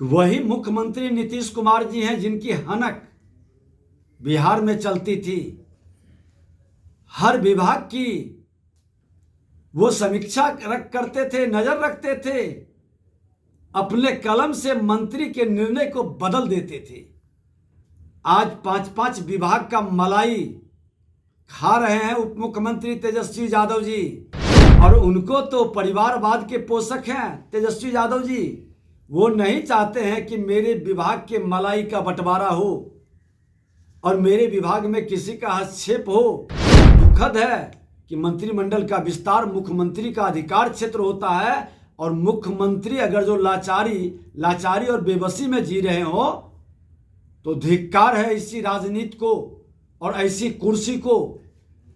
वही मुख्यमंत्री नीतीश कुमार जी हैं जिनकी हनक बिहार में चलती थी। हर विभाग की वो समीक्षा करते थे, नजर रखते थे, अपने कलम से मंत्री के निर्णय को बदल देते थे। आज 5-5 विभाग का मलाई खा रहे हैं उप मुख्यमंत्री तेजस्वी यादव जी, और उनको तो परिवारवाद के पोषक हैं तेजस्वी यादव जी। वो नहीं चाहते हैं कि मेरे विभाग के मलाई का बंटवारा हो और मेरे विभाग में किसी का हस्तक्षेप हो। दुखद है कि मंत्रिमंडल का विस्तार मुख्यमंत्री का अधिकार क्षेत्र होता है, और मुख्यमंत्री अगर जो लाचारी और बेबसी में जी रहे हो तो धिक्कार है इसी राजनीति को और ऐसी कुर्सी को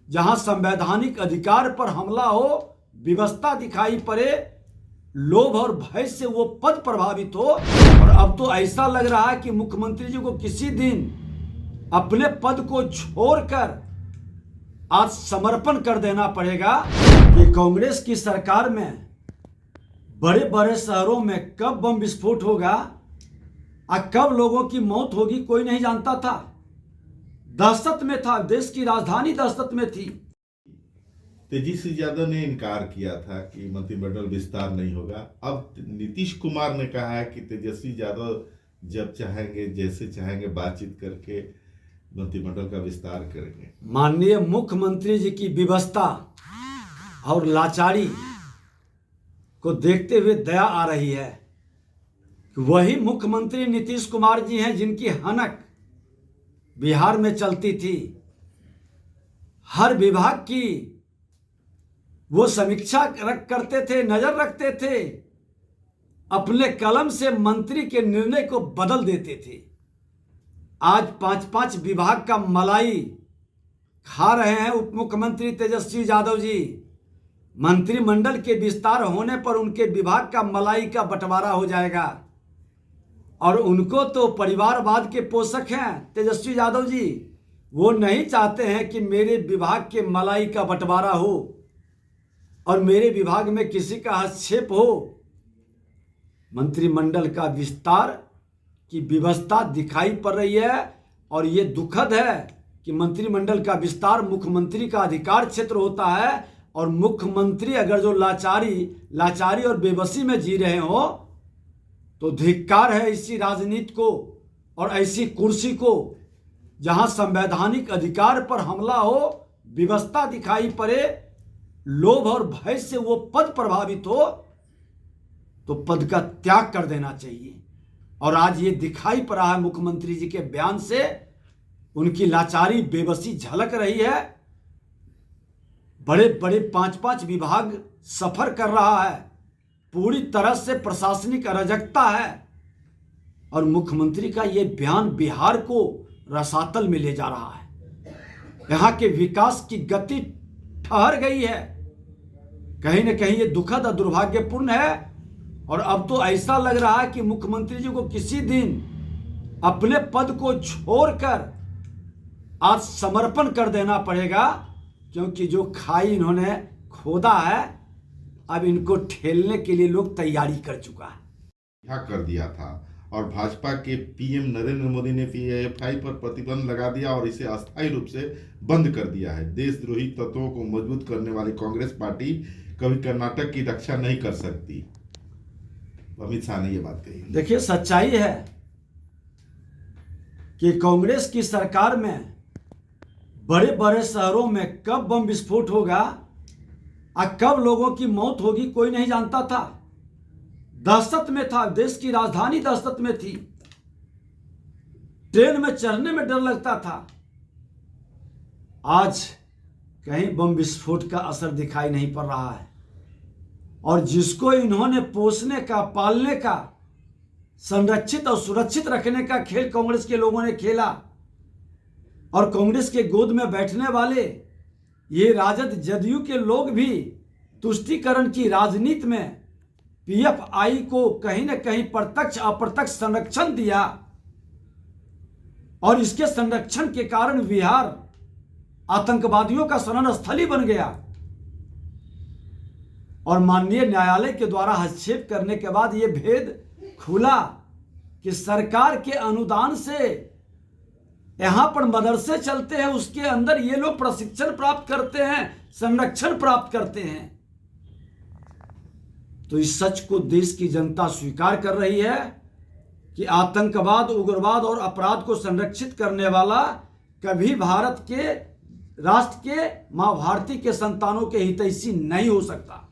जहां संवैधानिक अधिकार पर हमला हो, विवशता दिखाई पड़े, लोभ और भय से वो पद प्रभावित हो। और अब तो ऐसा लग रहा है कि मुख्यमंत्री जी को किसी दिन अपने पद को छोड़कर आज समर्पण कर देना पड़ेगा। कि कांग्रेस की सरकार में बड़े बड़े शहरों में कब बम विस्फोट होगा और कब लोगों की मौत होगी कोई नहीं जानता था। दहशत में था, देश की राजधानी दहशत में थी। तेजस्वी यादव ने इनकार किया था कि मंत्रिमंडल विस्तार नहीं होगा। अब नीतीश कुमार ने कहा है कि तेजस्वी यादव जब चाहेंगे, जैसे चाहेंगे, बातचीत करके मंत्रिमंडल का विस्तार करेंगे। माननीय मुख्यमंत्री जी की विवशता और लाचारी को देखते हुए दया आ रही है। वही मुख्यमंत्री नीतीश कुमार जी हैं जिनकी हनक बिहार में चलती थी। हर विभाग की वो समीक्षा करते थे, नजर रखते थे, अपने कलम से मंत्री के निर्णय को बदल देते थे। आज 5-5 विभाग का मलाई खा रहे हैं उप मुख्यमंत्री तेजस्वी यादव जी। मंत्रिमंडल के विस्तार होने पर उनके विभाग का मलाई का बंटवारा हो जाएगा, और उनको तो परिवारवाद के पोषक हैं तेजस्वी यादव जी। वो नहीं चाहते हैं कि मेरे विभाग के मलाई का बंटवारा हो और मेरे विभाग में किसी का हस्तक्षेप हो। मंत्रिमंडल का विस्तार की व्यवस्था दिखाई पड़ रही है, और ये दुखद है कि मंत्रिमंडल का विस्तार मुख्यमंत्री का अधिकार क्षेत्र होता है, और मुख्यमंत्री अगर जो लाचारी और बेबसी में जी रहे हो तो धिक्कार है इसी राजनीति को और ऐसी कुर्सी को जहां संवैधानिक अधिकार पर हमला हो, विवशता दिखाई पड़े, लोभ और भय से वो पद प्रभावित हो, तो पद का त्याग कर देना चाहिए। और आज ये दिखाई पड़ा है मुख्यमंत्री जी के बयान से, उनकी लाचारी बेबसी झलक रही है। बड़े बड़े 5-5 विभाग सफर कर रहा है, पूरी तरह से प्रशासनिक अराजकता है, और मुख्यमंत्री का ये बयान बिहार को रसातल में ले जा रहा है। यहाँ के विकास की गति ठहर गई है। कहीं न कहीं ये दुखद और दुर्भाग्यपूर्ण है। और अब तो ऐसा लग रहा है कि मुख्यमंत्री जी को किसी दिन अपने पद को छोड़कर आज समर्पण कर देना पड़ेगा, क्योंकि जो खाई इन्होंने खोदा है अब इनको ठेलने के लिए लोग तैयारी कर चुका है। क्या कर दिया था, और भाजपा के पीएम नरेंद्र मोदी ने पीएफआई पर प्रतिबंध लगा दिया और इसे अस्थायी रूप से बंद कर दिया है। देशद्रोही तत्वों को मजबूत करने वाली कांग्रेस पार्टी कभी कर्नाटक की रक्षा नहीं कर सकती। अमित शाह ने यह बात कही। देखिए, सच्चाई है कि कांग्रेस की सरकार में बड़े बड़े शहरों में कब बम विस्फोट होगा और कब लोगों की मौत होगी कोई नहीं जानता था। दहशत में था, देश की राजधानी दहशत में थी। ट्रेन में चढ़ने में डर लगता था। आज कहीं बम विस्फोट का असर दिखाई नहीं पड़ रहा है, और जिसको इन्होंने पोसने का, पालने का, संरक्षित और सुरक्षित रखने का खेल कांग्रेस के लोगों ने खेला, और कांग्रेस के गोद में बैठने वाले ये राजद जदयू के लोग भी तुष्टीकरण की राजनीति में पीएफआई को कहीं न कहीं प्रत्यक्ष अप्रत्यक्ष संरक्षण दिया, और इसके संरक्षण के कारण बिहार आतंकवादियों का शरण स्थली बन गया। और माननीय न्यायालय के द्वारा हस्तक्षेप करने के बाद ये भेद खुला कि सरकार के अनुदान से यहां पर मदरसे चलते हैं, उसके अंदर ये लोग प्रशिक्षण प्राप्त करते हैं, संरक्षण प्राप्त करते हैं। तो इस सच को देश की जनता स्वीकार कर रही है कि आतंकवाद, उग्रवाद और अपराध को संरक्षित करने वाला कभी भारत के राष्ट्र के, मां भारती के संतानों के हितैषी नहीं हो सकता।